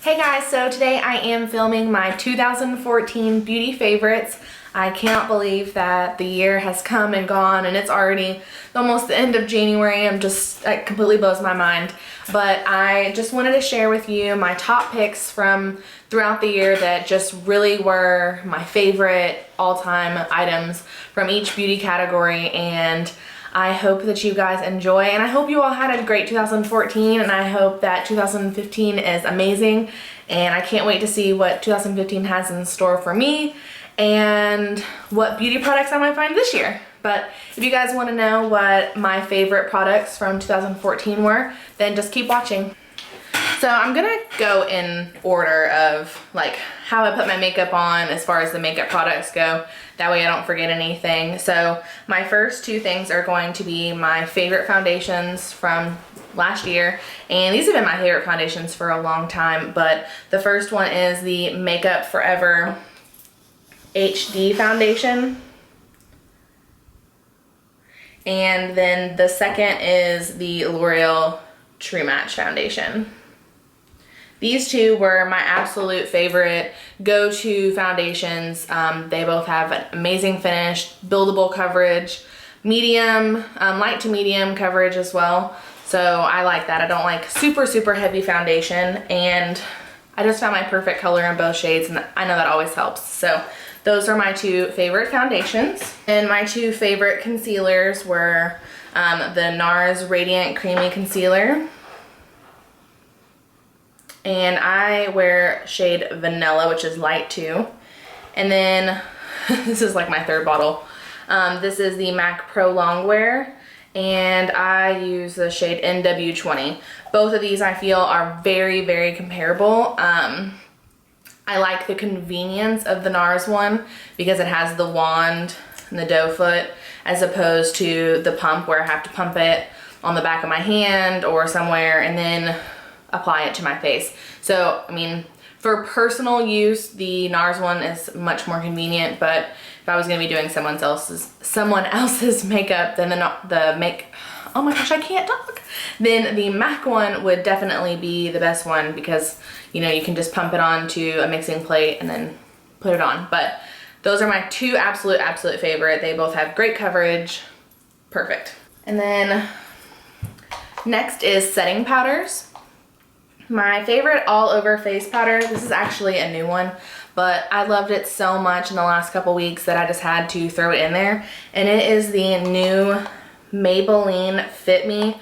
Hey guys, so today I am filming my 2014 beauty favorites. I cannot believe that the year has come and gone and it's already almost the end of January. It completely blows my mind. But I just wanted to share with you my top picks from throughout the year that just really were my favorite all-time items from each beauty category, and I hope that you guys enjoy, and I hope you all had a great 2014, and I hope that 2015 is amazing, and I can't wait to see what 2015 has in store for me and what beauty products I might find this year. But if you guys want to know what my favorite products from 2014 were, then just keep watching. So I'm gonna go in order of like how I put my makeup on as far as the makeup products go. That way I don't forget anything. So my first two things are going to be my favorite foundations from last year. And these have been my favorite foundations for a long time. But the first one is the Makeup Forever HD foundation. And then the second is the L'Oreal True Match foundation. These two were my absolute favorite go-to foundations. They both have an amazing finish, buildable coverage, medium, light to medium coverage as well. So I like that. I don't like super, super heavy foundation, and I just found my perfect color in both shades, and I know that always helps. So those are my two favorite foundations. And my two favorite concealers were the NARS Radiant Creamy Concealer. And I wear shade Vanilla, which is light too. And then, this is like my third bottle. This is the MAC Pro Longwear, and I use the shade NW20. Both of these I feel are very, very comparable. I like the convenience of the NARS one because it has the wand and the doe foot, as opposed to the pump where I have to pump it on the back of my hand or somewhere and then apply it to my face. So, I mean, for personal use, the NARS one is much more convenient, but if I was gonna be doing someone else's makeup, then oh my gosh, I can't talk. Then the MAC one would definitely be the best one because, you know, you can just pump it onto a mixing plate and then put it on. But those are my two absolute favorite. They both have great coverage. Perfect. And then next is setting powders. My favorite all over face powder, this is actually a new one, but I loved it so much in the last couple weeks that I just had to throw it in there. And it is the new Maybelline Fit Me.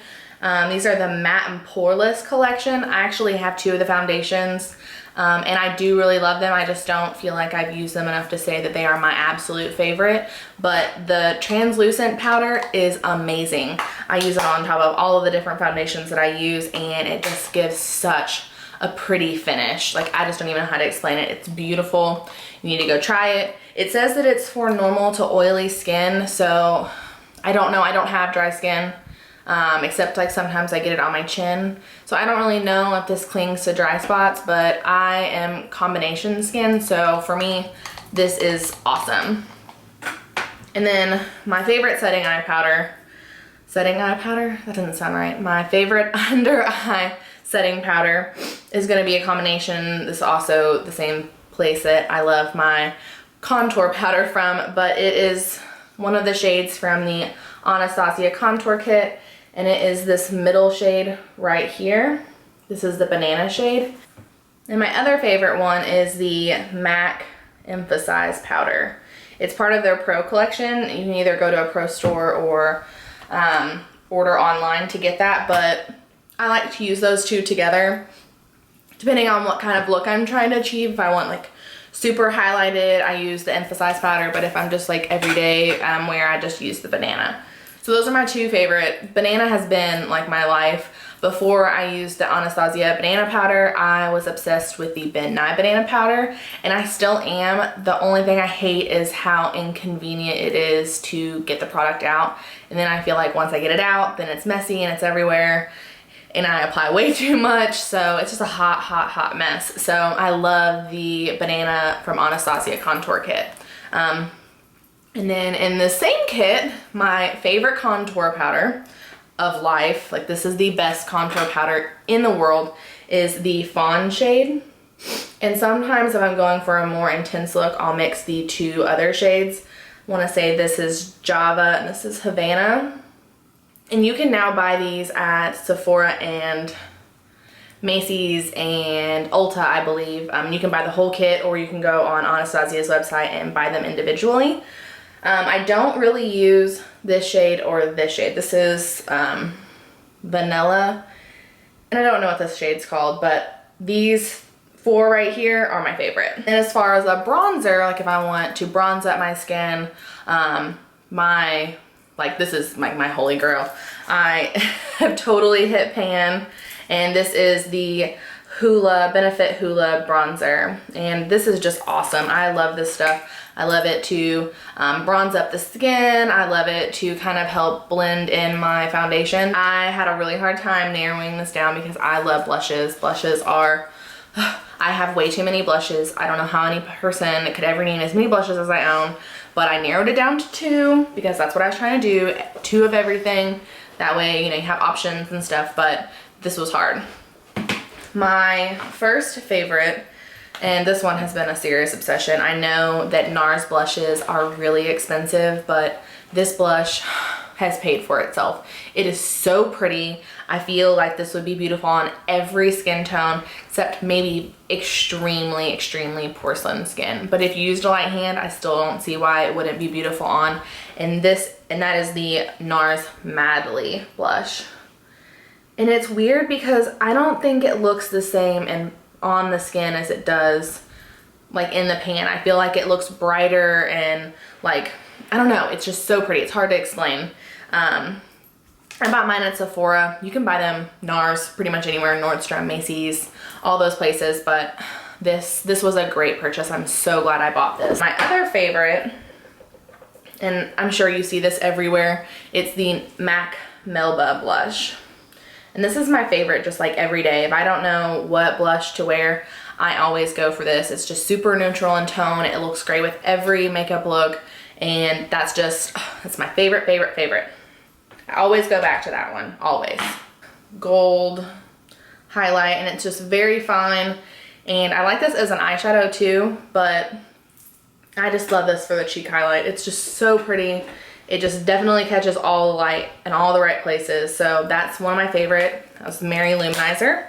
These are the Matte and Poreless collection. I actually have two of the foundations, and I do really love them. I just don't feel like I've used them enough to say that they are my absolute favorite, but the translucent powder is amazing. I use it on top of all of the different foundations that I use, and it just gives such a pretty finish. Like, I just don't even know how to explain it. It's beautiful. You need to go try it. It says that it's for normal to oily skin, so I don't know. I don't have dry skin. Except like sometimes I get it on my chin. So I don't really know if this clings to dry spots, but I am combination skin, so for me, this is awesome. And then my favorite setting eye powder, that doesn't sound right. My favorite under eye setting powder is gonna be a combination. This is also the same place that I love my contour powder from, but it is one of the shades from the Anastasia contour kit. And it is this middle shade right here. This is the banana shade. And my other favorite one is the MAC Emphasize powder. It's part of their Pro collection. You can either go to a pro store or order online to get that, but I like to use those two together depending on what kind of look I'm trying to achieve. If I want like super highlighted, I use the Emphasize powder, but if I'm just like everyday wear, I just use the banana. So those are my two favorite. Banana has been like my life. Before I used the Anastasia banana powder, I was obsessed with the Ben Nye banana powder, and I still am. The only thing I hate is how inconvenient it is to get the product out. And then I feel like once I get it out, then it's messy and it's everywhere, and I apply way too much, so it's just a hot mess. So I love the banana from Anastasia contour kit. And then in the same kit, my favorite contour powder of life, like this is the best contour powder in the world, is the Fawn shade. And sometimes if I'm going for a more intense look, I'll mix the two other shades. I want to say this is Java and this is Havana. And you can now buy these at Sephora and Macy's and Ulta, I believe. You can buy the whole kit, or you can go on Anastasia's website and buy them individually. I don't really use this shade or this shade. This is Vanilla, and I don't know what this shade's called, but these four right here are my favorite. And as far as a bronzer, like if I want to bronze up my skin, this is my holy grail. I have totally hit pan, and this is the Benefit Hoola bronzer, and this is just awesome. I love this stuff. I love it to bronze up the skin. I love it to kind of help blend in my foundation. I had a really hard time narrowing this down because I love blushes. Blushes are, I have way too many blushes. I don't know how any person could ever need as many blushes as I own, but I narrowed it down to 2 because that's what I was trying to do, 2 of everything. That way, you have options and stuff, but this was hard. My first favorite, and this one has been a serious obsession. I know that NARS blushes are really expensive, but this blush has paid for itself. It is so pretty. I feel like this would be beautiful on every skin tone, except maybe extremely, extremely porcelain skin. But if you used a light hand, I still don't see why it wouldn't be beautiful on. And that is the NARS Madly blush. And it's weird because I don't think it looks the same on the skin as it does like in the pan. I feel like it looks brighter and like, I don't know, it's just so pretty. It's hard to explain. I bought mine at Sephora. You can buy them NARS pretty much anywhere, Nordstrom, Macy's, all those places, but this was a great purchase. I'm so glad I bought this. My other favorite, and I'm sure you see this everywhere, it's the MAC Melba blush. And this is my favorite just like every day. If I don't know what blush to wear, I always go for this. It's just super neutral in tone. It looks great with every makeup look. And that's just, it's my favorite, favorite, favorite. I always go back to that one, always. Gold highlight, and it's just very fine. And I like this as an eyeshadow too, but I just love this for the cheek highlight. It's just so pretty. It just definitely catches all the light in all the right places. So that's one of my favorite. That was Mary Luminizer.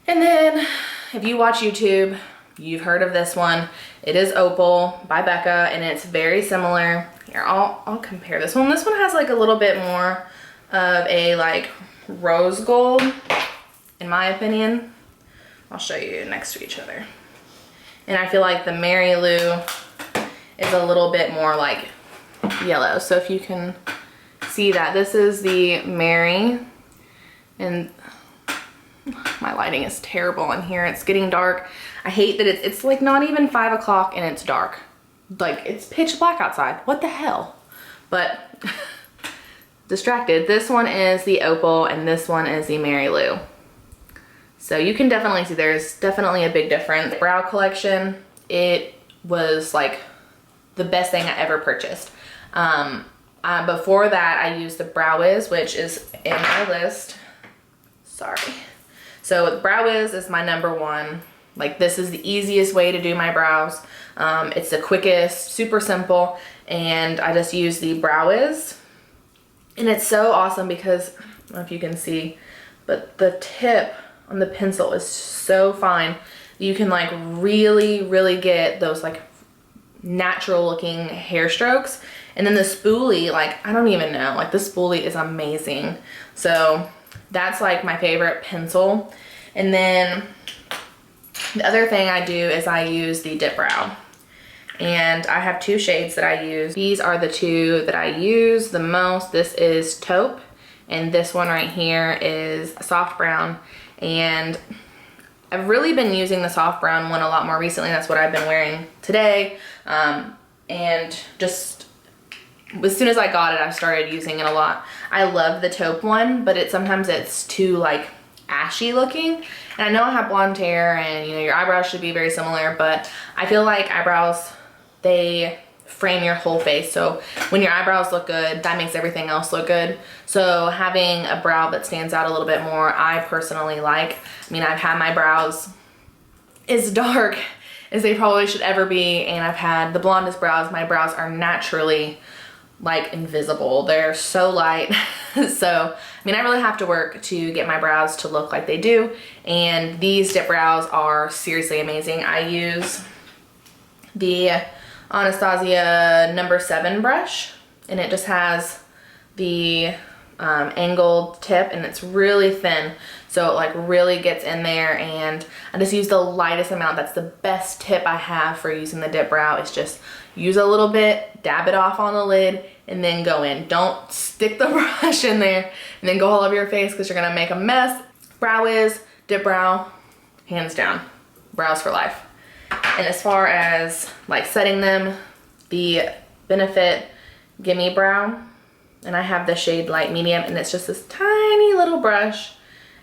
And then if you watch YouTube, you've heard of this one. It is Opal by Becca, and it's very similar. Here, I'll compare this one. This one has like a little bit more of a like rose gold, in my opinion. I'll show you next to each other. And I feel like the Mary Lou is a little bit more like yellow. So if you can see that, this is the Mary, and my lighting is terrible in here. It's getting dark. I hate that it's like not even 5 o'clock and it's dark. Like it's pitch black outside. What the hell? But distracted. This one is the Opal and this one is the Mary Lou. So you can definitely see there's definitely a big difference. Brow collection, it was like the best thing I ever purchased. Before that, I used the Brow Wiz, which is in my list. Sorry. So Brow Wiz is my #1. Like this is the easiest way to do my brows. It's the quickest, super simple, and I just use the Brow Wiz. And it's so awesome because, I don't know if you can see, but the tip on the pencil is so fine. You can like really, really get those like natural looking hair strokes. And then the spoolie, like I don't even know, like the spoolie is amazing. So that's like my favorite pencil. And then the other thing I do is I use the Dip Brow. And I have 2 shades that I use. These are the 2 that I use the most. This is Taupe, and this one right here is Soft Brown. And I've really been using the Soft Brown one a lot more recently. That's what I've been wearing today. And just as soon as I got it, I started using it a lot. I love the Taupe one, but sometimes it's too like ashy looking. And I know I have blonde hair and your eyebrows should be very similar, but I feel like eyebrows, they frame your whole face. So when your eyebrows look good, that makes everything else look good. So having a brow that stands out a little bit more, I personally like. I mean, I've had my brows as dark as they probably should ever be, and I've had the blondest brows. My brows are naturally like invisible. They're so light. So, I mean, I really have to work to get my brows to look like they do. And these dip brows are seriously amazing. I use the Anastasia number 7 brush, and it just has the angled tip, and it's really thin. So it like really gets in there, and I just use the lightest amount. That's the best tip I have for using the dip brow, is just use a little bit, dab it off on the lid, and then go in. Don't stick the brush in there and then go all over your face, because you're gonna make a mess. Brow Wiz, dip brow, hands down, brows for life. And as far as like setting them, the Benefit Gimme Brow, and I have the shade light medium, and it's just this tiny little brush.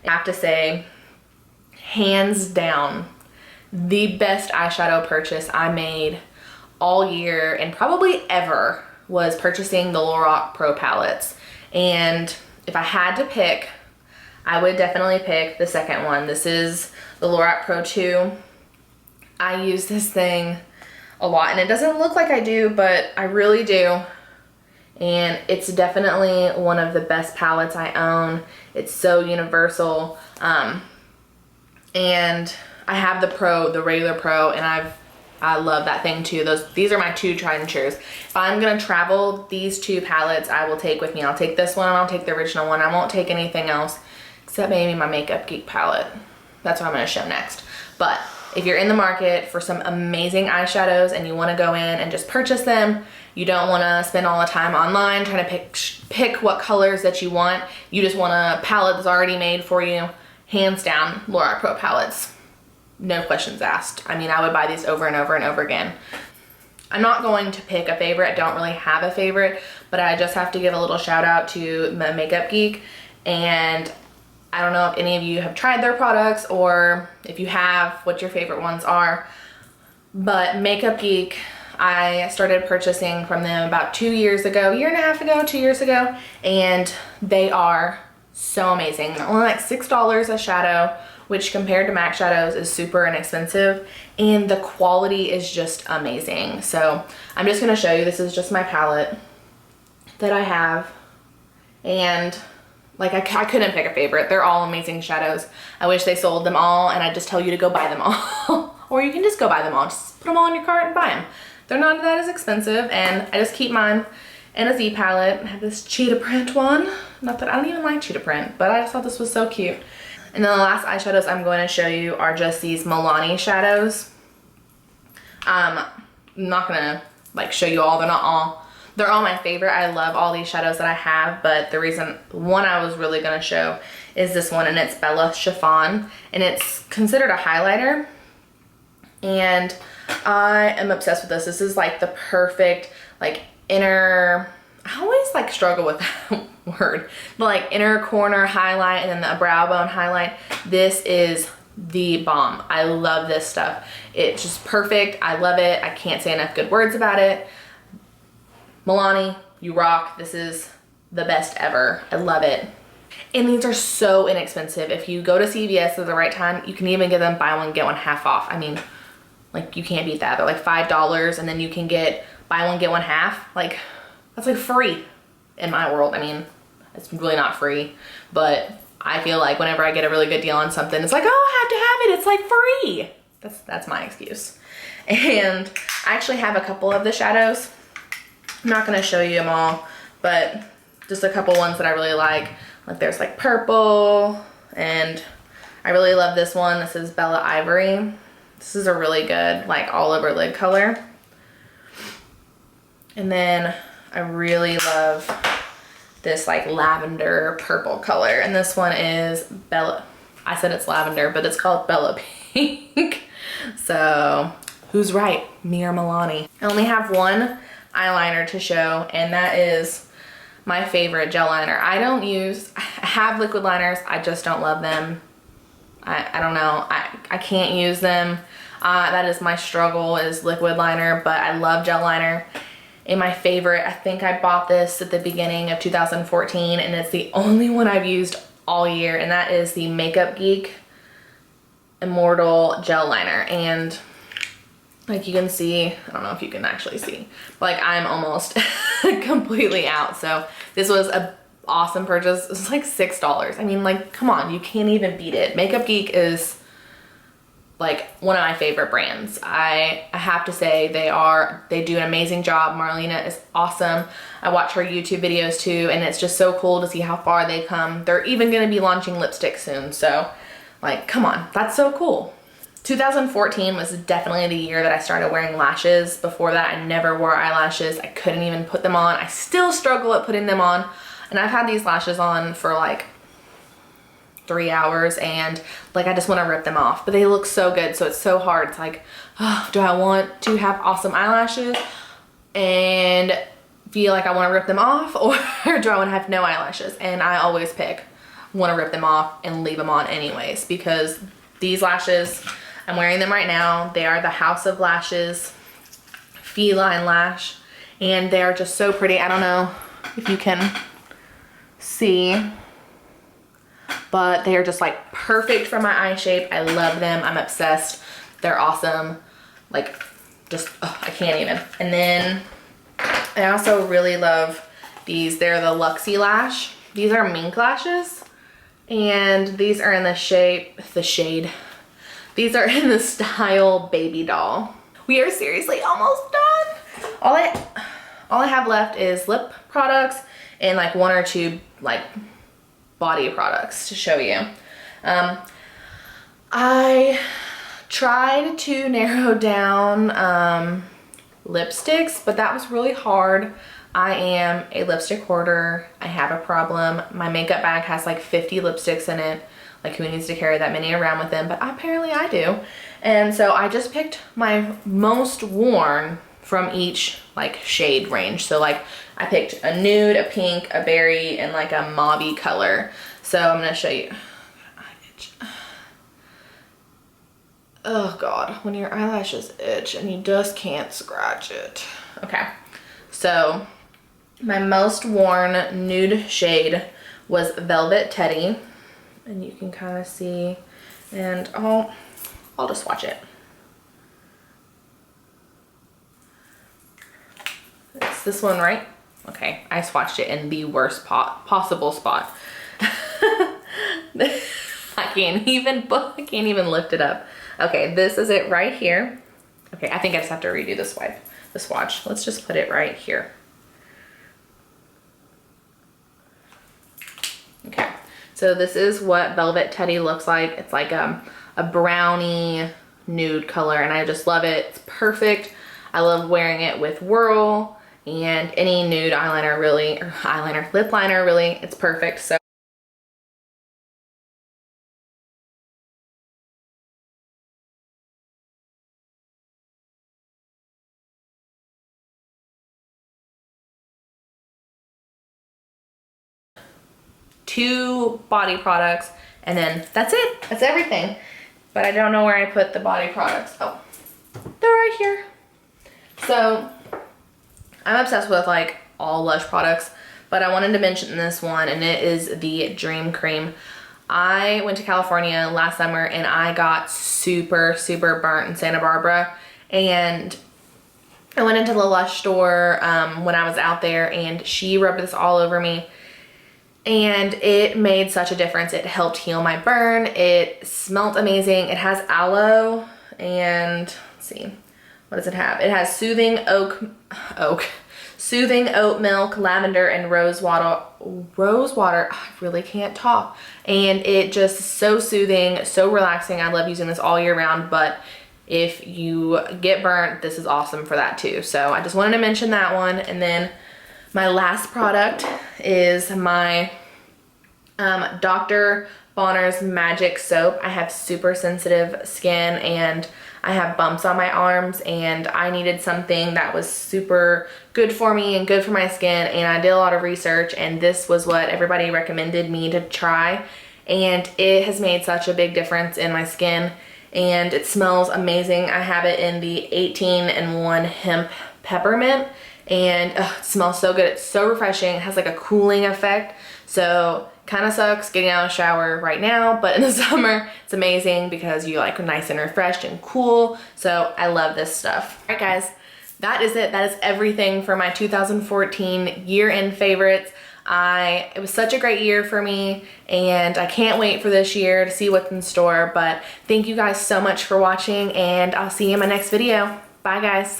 I have to say, hands down, the best eyeshadow purchase I made all year and probably ever was purchasing the Lorac Pro palettes. And if I had to pick, I would definitely pick the second one. This is the Lorac Pro 2. I use this thing a lot, and it doesn't look like I do, but I really do. And it's definitely one of the best palettes I own. It's so universal. And I have the Pro, the regular Pro, and I love that thing too. These are my 2 tried and trues. If I'm gonna travel, these 2 palettes I will take with me. I'll take this one, and I'll take the original one. I won't take anything else except maybe my Makeup Geek palette. That's what I'm gonna show next. But if you're in the market for some amazing eyeshadows and you wanna go in and just purchase them, you don't wanna spend all the time online trying to pick what colors that you want. You just want a palette that's already made for you. Hands down, Lorac Pro palettes. No questions asked. I mean, I would buy these over and over and over again. I'm not going to pick a favorite. I don't really have a favorite, but I just have to give a little shout out to Makeup Geek. And I don't know if any of you have tried their products, or if you have, what your favorite ones are. But Makeup Geek, I started purchasing from them about 2 years ago, year and a half ago, 2 years ago, and they are so amazing. They're only like $6 a shadow, which compared to MAC shadows is super inexpensive, and the quality is just amazing. So I'm just gonna show you, this is just my palette that I have, and like I couldn't pick a favorite. They're all amazing shadows. I wish they sold them all, and I'd just tell you to go buy them all. Or you can just go buy them all. Just put them all in your cart and buy them. They're not that as expensive, and I just keep mine in a Z palette. I have this cheetah print one. Not that I don't even like cheetah print, but I just thought this was so cute. And then the last eyeshadows I'm going to show you are just these Milani shadows. I'm not gonna like show you all. They're all my favorite. I love all these shadows that I have, but the one I was really gonna show is this one, and it's Bella Chiffon, and it's considered a highlighter, and I am obsessed with this. This is like the perfect like inner, I always like struggle with that word, but like inner corner highlight and then the brow bone highlight. This is the bomb. I love this stuff. It's just perfect. I love it. I can't say enough good words about it. Milani, you rock. This is the best ever. I love it. And these are so inexpensive. If you go to CVS at the right time, you can even get them buy one, get one half off. I mean, like you can't beat that. They're like $5, and then you can get buy one, get one half. Like that's like free in my world. I mean, it's really not free, but I feel like whenever I get a really good deal on something, it's like, oh, I have to have it. It's like free. That's my excuse. And I actually have a couple of the shadows. I'm not gonna show you them all, but just a couple ones that I really like. Like there's like purple, and I really love this one. This is Bella Ivory. This is a really good like all over lid color. And then I really love this like lavender purple color, and this one is Bella, I said it's lavender, but it's called Bella Pink. So who's right, me or Milani? I only have one eyeliner to show, and that is my favorite gel liner. I have liquid liners, I just don't love them. I don't know, I can't use them. That is my struggle, is liquid liner, but I love gel liner. and my favorite. I think I bought this at the beginning of 2014, and it's the only one I've used all year, and that is the Makeup Geek Immortal Gel Liner. And like you can see, I don't know if you can actually see, but like I'm almost completely out. So this was a awesome purchase. It was like $6. I mean, like, come on, you can't even beat it. Makeup Geek is like one of my favorite brands. I have to say they do an amazing job. Marlena is awesome. I watch her YouTube videos too, and it's just so cool to see how far they come. They're even gonna be launching lipstick soon. So like, come on, that's so cool. 2014 was definitely the year that I started wearing lashes. Before that, I never wore eyelashes. I couldn't even put them on. I still struggle at putting them on. And I've had these lashes on for like 3 hours, and like I just want to rip them off, but they look so good, so it's so hard. It's like, oh, do I want to have awesome eyelashes and feel like I want to rip them off, or do I want to have no eyelashes? And I always pick want to rip them off and leave them on anyways, because these lashes, I'm wearing them right now. They are the House of Lashes Feline Lash, and they're just so pretty. I don't know if you can see, but they are just like perfect for my eye shape. I love them. I'm obsessed. They're awesome. Like, just, oh, I can't even. And then I also really love these. They're the Luxie Lash. These are mink lashes, and these are in the shade. These are in the style Baby Doll. We are seriously almost done. All I have left is lip products and like 1 or 2 like body products to show you. I tried to narrow down lipsticks, but that was really hard. I am a lipstick hoarder. I have a problem. My makeup bag has like 50 lipsticks in it. Like, who needs to carry that many around with them? But apparently I do. And so I just picked my most worn from each like shade range. So like I picked a nude, a pink, a berry, and like a mauvey color. So I'm gonna show you. Oh God, when your eyelashes itch and you just can't scratch it. Okay, so my most worn nude shade was Velvet Teddy, and you can kind of see, and I'll just swatch it. It's this one, right? Okay, I swatched it in the worst possible spot. I can't even lift it up. Okay, this is it right here. Okay, I think I just have to redo the swatch. Let's just put it right here. Okay, so this is what Velvet Teddy looks like. It's like a brownie nude color, and I just love it. It's perfect. I love wearing it with Whirl and any nude eyeliner really, or lip liner really, it's perfect. So two body products, and then that's it. That's everything. But I don't know where I put the body products. Oh, they're right here. So I'm obsessed with like all Lush products, but I wanted to mention this one, and it is the Dream Cream. I went to California last summer, and I got super burnt in Santa Barbara, and I went into the Lush store when I was out there, and she rubbed this all over me, and it made such a difference. It helped heal my burn. It smelled amazing. It has aloe, and let's see, what does it have? It has soothing soothing oat milk, lavender, and rose water. I really can't talk. And it just is so soothing, so relaxing. I love using this all year round, but if you get burnt, this is awesome for that too. So I just wanted to mention that one. And then my last product is my Dr. Bronner's Magic Soap. I have super sensitive skin, and I have bumps on my arms, and I needed something that was super good for me and good for my skin, and I did a lot of research, and this was what everybody recommended me to try, and it has made such a big difference in my skin, and it smells amazing. I have it in the 18-in-1 Hemp Peppermint, and it smells so good. It's so refreshing. It has like a cooling effect. So kind of sucks getting out of the shower right now, but in the summer it's amazing because you like nice and refreshed and cool. So I love this stuff. All right guys, that is it. That is everything for my 2014 year-end favorites. It was such a great year for me, and I can't wait for this year to see what's in store. But thank you guys so much for watching, and I'll see you in my next video. Bye guys.